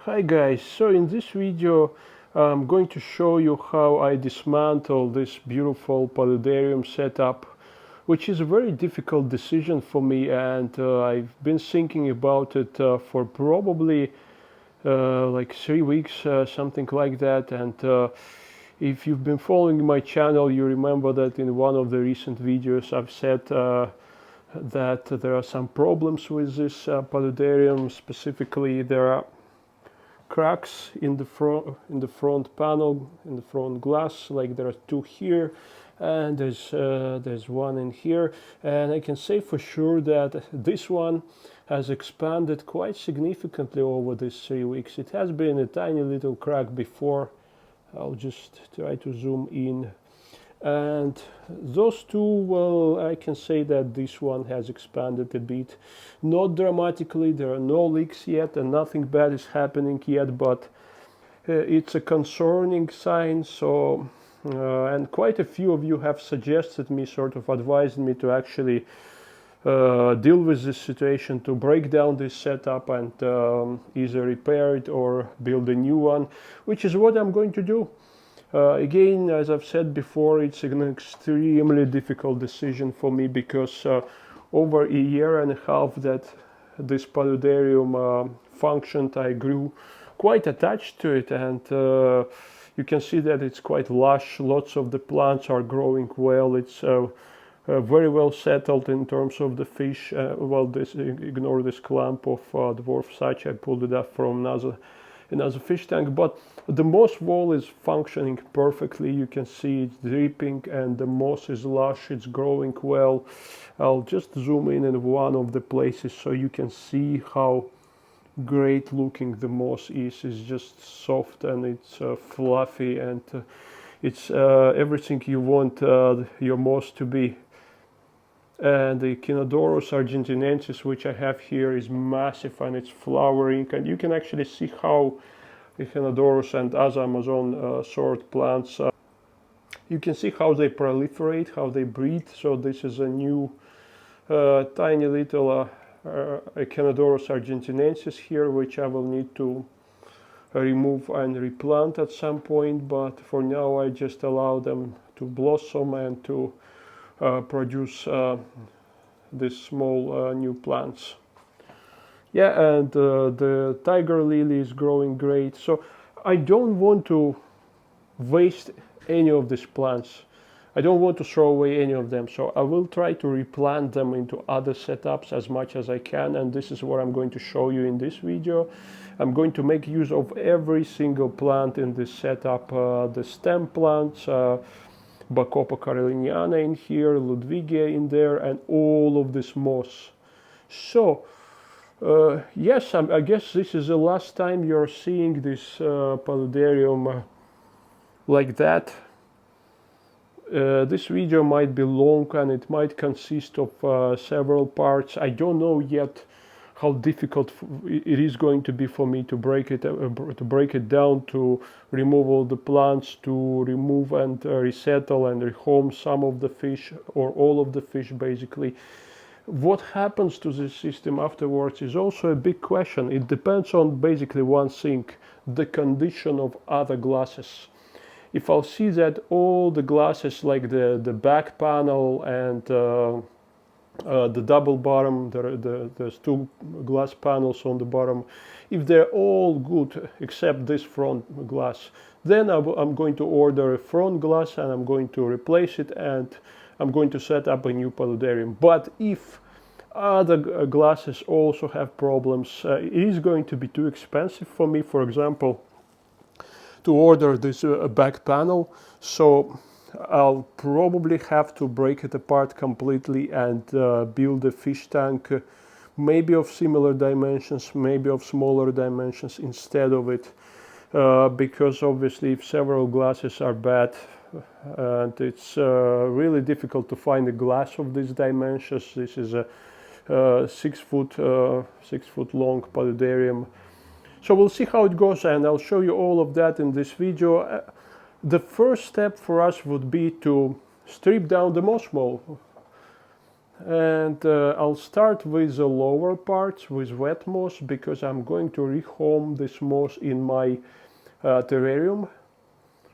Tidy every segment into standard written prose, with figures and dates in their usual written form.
Hi guys, so in this video I'm going to show you how I dismantle this beautiful paludarium setup, which is a very difficult decision for me, and I've been thinking about it for probably like 3 weeks, something like that. And if you've been following my channel, you remember that in one of the recent videos I've said that there are some problems with this paludarium. Specifically, there are cracks in the front panel, in the front glass. Like there are two here, and there's one in here, and I can say for sure that this one has expanded quite significantly over these 3 weeks. It has been a tiny little crack before. I'll just try to zoom in. And those two, well, I can say that this one has expanded a bit, not dramatically. There are no leaks yet and nothing bad is happening yet, but it's a concerning sign. So and quite a few of you have suggested me, sort of advised me to actually deal with this situation, to break down this setup and either repair it or build a new one, which is what I'm going to do. Again, as I've said before, it's an extremely difficult decision for me because over a year and a half that this paludarium functioned, I grew quite attached to it, and you can see that it's quite lush. Lots of the plants are growing well. It's very well settled in terms of the fish. Well, ignore this clump of dwarf sach. I pulled it up from another fish tank, but the moss wall is functioning perfectly. You can see it's dripping and the moss is lush, it's growing well. I'll just zoom in one of the places so you can see how great looking the moss is. It's just soft and it's fluffy, and it's everything you want your moss to be. And the Echinodorus argentinensis, which I have here, is massive and it's flowering, and you can actually see how Echinodorus and other Amazon sort plants, you can see how they proliferate, how they breed. So this is a new tiny little Echinodorus argentinensis here, which I will need to remove and replant at some point, but for now I just allow them to blossom and to produce these small new plants. Yeah, and the tiger lily is growing great. So I don't want to waste any of these plants. I don't want to throw away any of them. So I will try to replant them into other setups as much as I can. And this is what I'm going to show you in this video. I'm going to make use of every single plant in this setup. The stem plants, Bacopa caroliniana in here, Ludwigia in there, and all of this moss. So yes, I guess this is the last time you're seeing this paludarium like that. This video might be long and it might consist of several parts. I don't know yet how difficult it is going to be for me to break it down, to remove all the plants, to remove and resettle and rehome some of the fish or all of the fish basically. What happens to this system afterwards is also a big question. It depends on basically one thing: the condition of other glasses. If I'll see that all the glasses, like the back panel and the double bottom, there's two glass panels on the bottom, if they're all good except this front glass, then I'm going to order a front glass and I'm going to replace it and I'm going to set up a new paludarium. But if other glasses also have problems, it is going to be too expensive for me, for example, to order this back panel. So I'll probably have to break it apart completely and build a fish tank, maybe of similar dimensions, maybe of smaller dimensions instead of it, because obviously if several glasses are bad, and it's really difficult to find a glass of these dimensions. This is a 6 foot long paludarium. So we'll see how it goes, and I'll show you all of that in this video. The first step for us would be to strip down the moss wall. And I'll start with the lower parts with wet moss because I'm going to rehome this moss in my terrarium,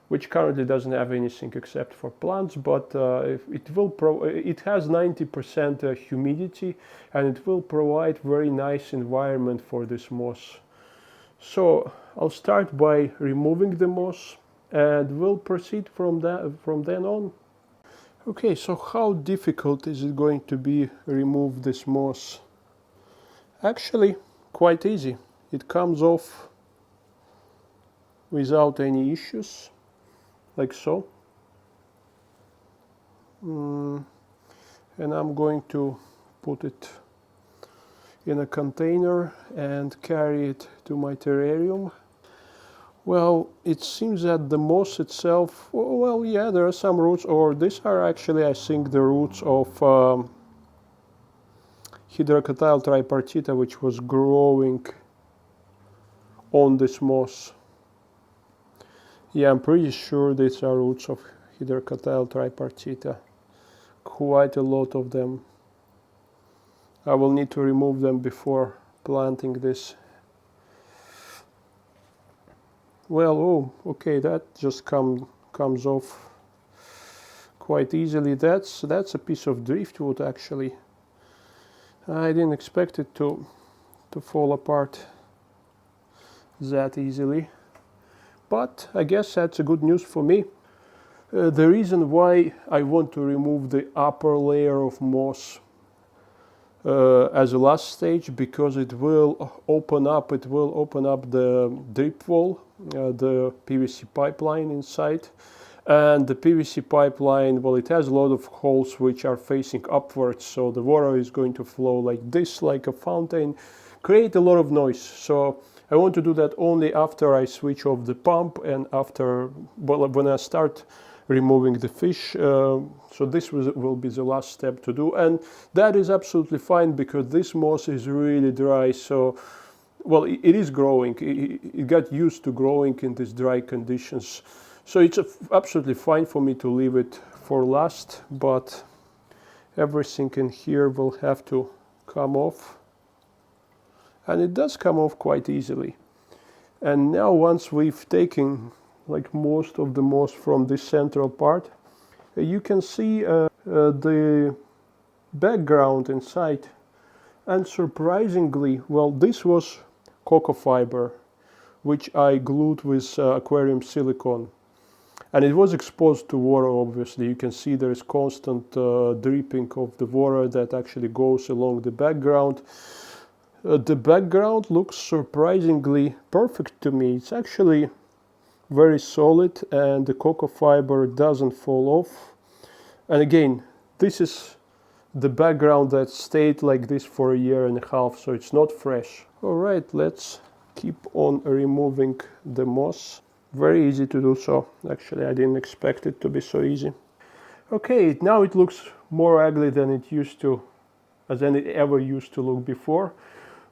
which currently doesn't have anything except for plants, but it has 90% humidity, and it will provide very nice environment for this moss. So I'll start by removing the moss, and we'll proceed from then on. Okay, so how difficult is it going to be remove this moss? Actually, quite easy. It comes off without any issues, like so. And I'm going to put it in a container and carry it to my terrarium. Well, it seems that the moss itself, well, yeah, there are some roots, or these are actually, I think, the roots of Hydrocatyl tripartita, which was growing on this moss. Yeah, I'm pretty sure these are roots of Hydrocatyl tripartita. Quite a lot of them. I will need to remove them before planting this. Well, oh, okay, that just comes off quite easily. That's a piece of driftwood, actually. I didn't expect it to fall apart that easily, but I guess that's a good news for me. The reason why I want to remove the upper layer of moss as a last stage, because it will open up the drip wall, the PVC pipeline inside. And the PVC pipeline, well, it has a lot of holes which are facing upwards, so the water is going to flow like this, like a fountain, create a lot of noise. So I want to do that only after I switch off the pump and after, well, when I start removing the fish. So this will be the last step to do, and that is absolutely fine because this moss is really dry. So, well, it is growing. It got used to growing in these dry conditions. So it's absolutely fine for me to leave it for last, but everything in here will have to come off. And it does come off quite easily. And now once we've taken like most of the moss from this central part, you can see the background inside. And surprisingly, well, this was cocoa fiber, which I glued with aquarium silicone. And it was exposed to water, obviously. You can see there is constant dripping of the water that actually goes along the background. The background looks surprisingly perfect to me. It's actually very solid and the cocoa fiber doesn't fall off. And again, this is the background that stayed like this for a year and a half, so it's not fresh. All right, let's keep on removing the moss. Very easy to do so. Actually, I didn't expect it to be so easy. Okay, now it looks more ugly than it used to, than it ever used to look before.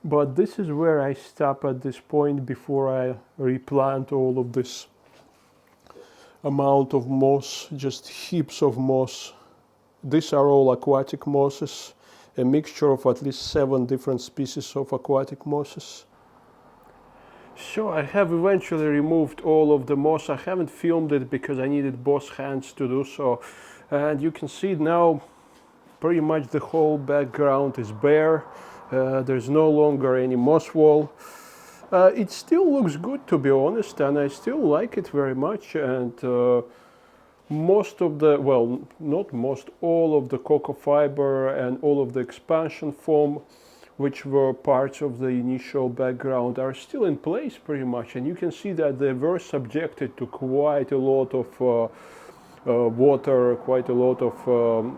But this is where I stop at this point before I replant all of this amount of moss, just heaps of moss. These are all aquatic mosses, a mixture of at least 7 different species of aquatic mosses. So I have eventually removed all of the moss. I haven't filmed it because I needed both hands to do so. And you can see now pretty much the whole background is bare. There's no longer any moss wall. It still looks good, to be honest, and I still like it very much. And most of the, well, not most, all of the cocoa fiber and all of the expansion foam, which were parts of the initial background, are still in place pretty much. And you can see that they were subjected to quite a lot of water, quite a lot of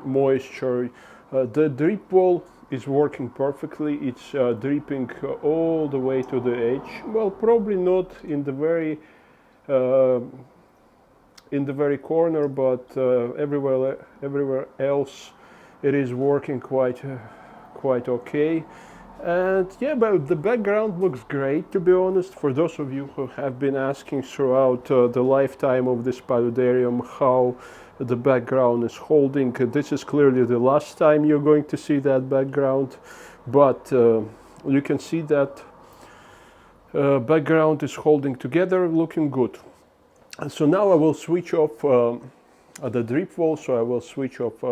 moisture. The drip wall is working perfectly. It's dripping all the way to the edge. Well, probably not in the very corner, but everywhere else it is working quite okay. And yeah, but the background looks great, to be honest. For those of you who have been asking throughout the lifetime of this paludarium how the background is holding, this is clearly the last time you're going to see that background. But you can see that background is holding together, looking good. And so now I will switch off the drip wall. So I will switch off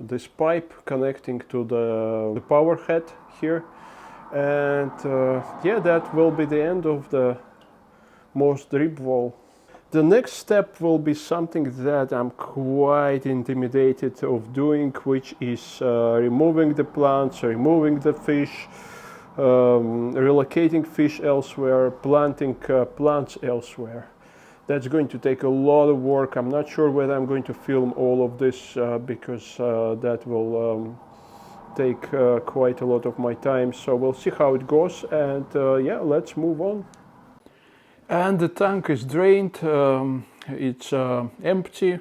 this pipe connecting to the power head here, and yeah, that will be the end of the most drip wall. The next step will be something that I'm quite intimidated of doing, which is removing the plants, removing the fish, relocating fish elsewhere, planting plants elsewhere. That's going to take a lot of work. I'm not sure whether I'm going to film all of this because that will take quite a lot of my time. So we'll see how it goes, and yeah, let's move on. And the tank is drained, it's empty,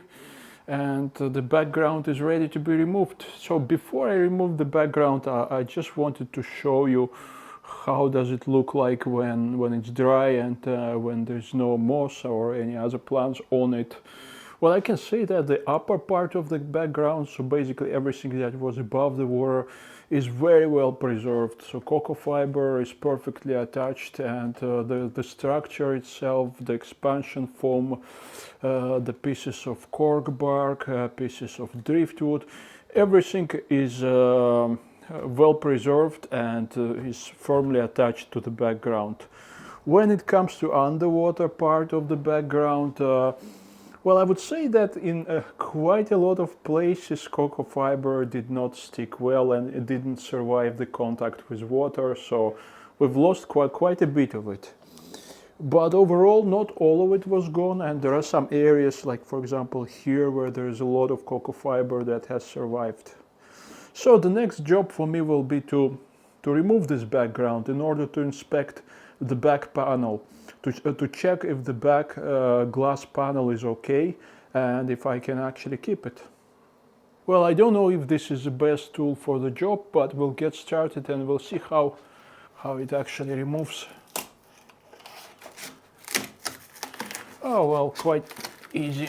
and the background is ready to be removed. So before I remove the background, I just wanted to show you how does it look like when it's dry and when there's no moss or any other plants on it. Well, I can say that the upper part of the background, so basically everything that was above the water, is very well preserved. So cocoa fiber is perfectly attached, and the structure itself, the expansion foam, the pieces of cork bark, pieces of driftwood, everything is well preserved and is firmly attached to the background. When it comes to underwater part of the background, well, I would say that in quite a lot of places cocoa fiber did not stick well and it didn't survive the contact with water, so we've lost quite a bit of it. But overall, not all of it was gone, and there are some areas, like for example here, where there is a lot of cocoa fiber that has survived. So the next job for me will be to remove this background in order to inspect the back panel, to check if the back glass panel is okay and if I can actually keep it. Well, I don't know if this is the best tool for the job, but we'll get started and we'll see how it actually removes. Oh well, quite easy.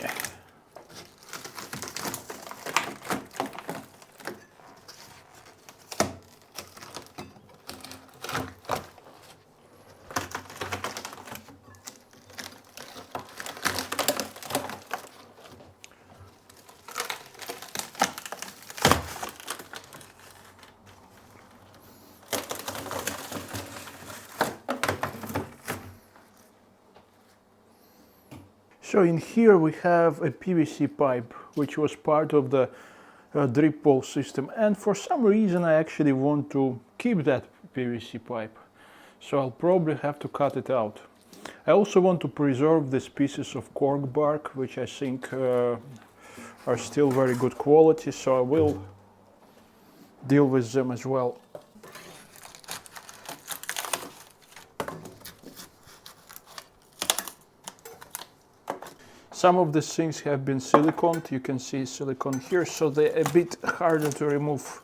So in here we have a PVC pipe, which was part of the drip wall system, and for some reason I actually want to keep that PVC pipe, so I'll probably have to cut it out. I also want to preserve these pieces of cork bark, which I think are still very good quality, so I will deal with them as well. Some of these things have been siliconed, you can see silicone here, so they're a bit harder to remove.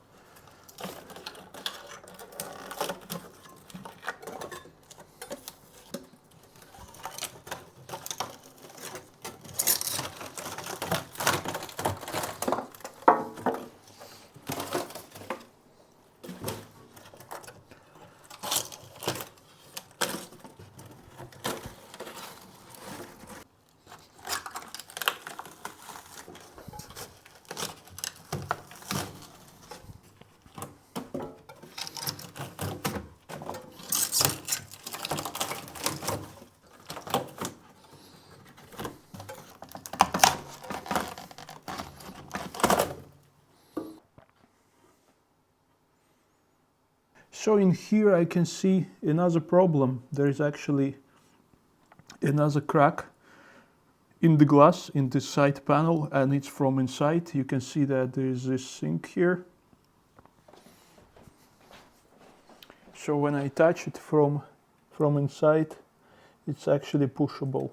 So in here I can see another problem. There is actually another crack in the glass, in the side panel, and it's from inside. You can see that there is this sink here. So when I touch it from inside, it's actually pushable.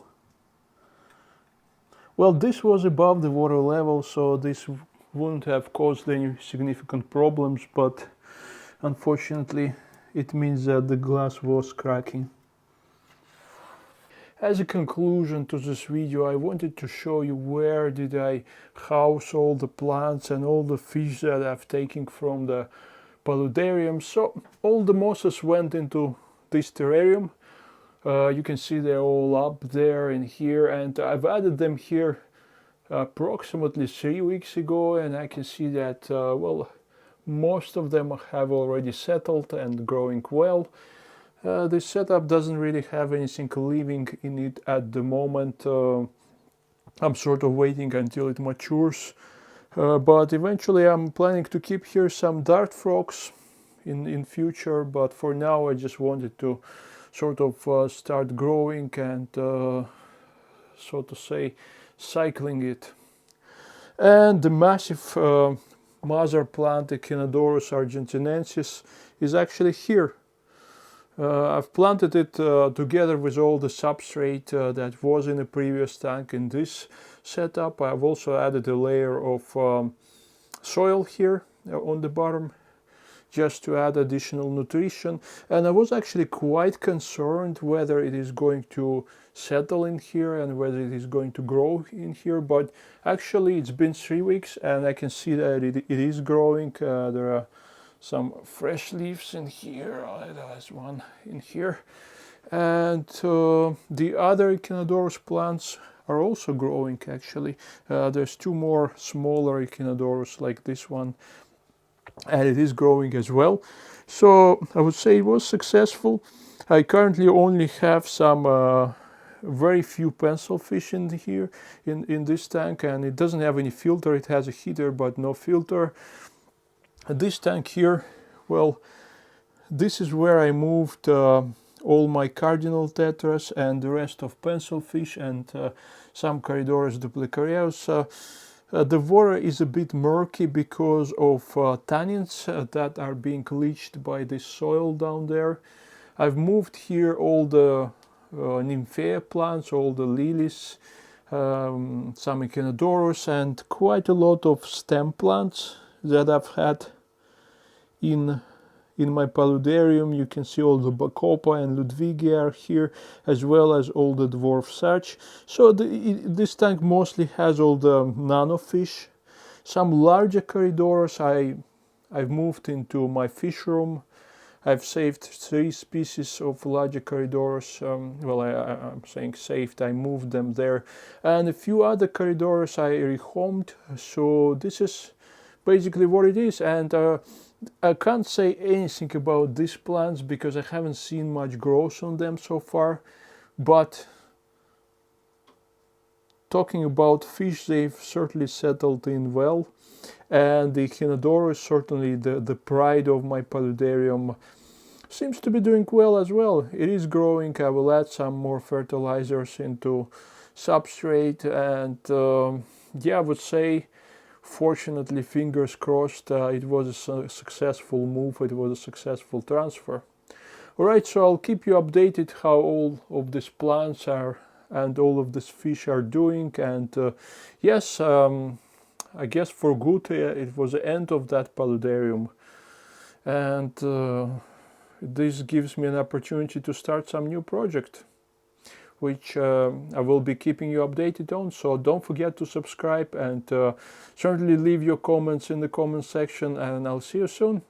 Well, this was above the water level, so this wouldn't have caused any significant problems, but Unfortunately, it means that the glass was cracking. As a conclusion to this video, I wanted to show you where did I house all the plants and all the fish that I've taken from the paludarium. So all the mosses went into this terrarium. You can see they're all up there and here, and I've added them here approximately 3 weeks ago, and I can see that well, most of them have already settled and growing well. This setup doesn't really have anything living in it at the moment. I'm sort of waiting until it matures, but eventually I'm planning to keep here some dart frogs in future, but for now I just wanted to sort of start growing and so to say cycling it. And the massive mother plant, Echinodorus argentinensis, is actually here. I've planted it together with all the substrate that was in the previous tank in this setup. I've also added a layer of soil here on the bottom just to add additional nutrition, and I was actually quite concerned whether it is going to settle in here and whether it is going to grow in here, but actually it's been 3 weeks and I can see that it is growing. There are some fresh leaves in here. There's one in here, and the other Echinodorus plants are also growing actually. There's 2 more smaller Echinodorus like this one, and it is growing as well. So I would say it was successful. I currently only have some very few pencil fish in here in this tank, and it doesn't have any filter. It has a heater but no filter. This tank here, well, this is where I moved all my cardinal tetras and the rest of pencil fish and some Corydoras duplicareus. The water is a bit murky because of tannins that are being leached by this soil down there. I've moved here all the Nymphea plants, all the lilies, some Echinodorus, and quite a lot of stem plants that I've had in my paludarium. You can see all the Bacopa and Ludwigia are here, as well as all the dwarf sarch. So this tank mostly has all the nano fish. Some larger Corydoras I've moved into my fish room. I've saved 3 species of larger Corydoras. Well, I'm saying saved, I moved them there. And a few other Corydoras I rehomed. So this is basically what it is. And I can't say anything about these plants because I haven't seen much growth on them so far, but talking about fish, they've certainly settled in well, and the Echinodorus, certainly the pride of my paludarium, seems to be doing well as well. It is growing. I will add some more fertilizers into substrate, and yeah, I would say fortunately, fingers crossed, it was a successful move, it was a successful transfer. Alright, so I'll keep you updated how all of these plants are and all of these fish are doing, and yes, I guess for good it was the end of that paludarium, and this gives me an opportunity to start some new project, which I will be keeping you updated on. So don't forget to subscribe, and certainly leave your comments in the comment section, and I'll see you soon.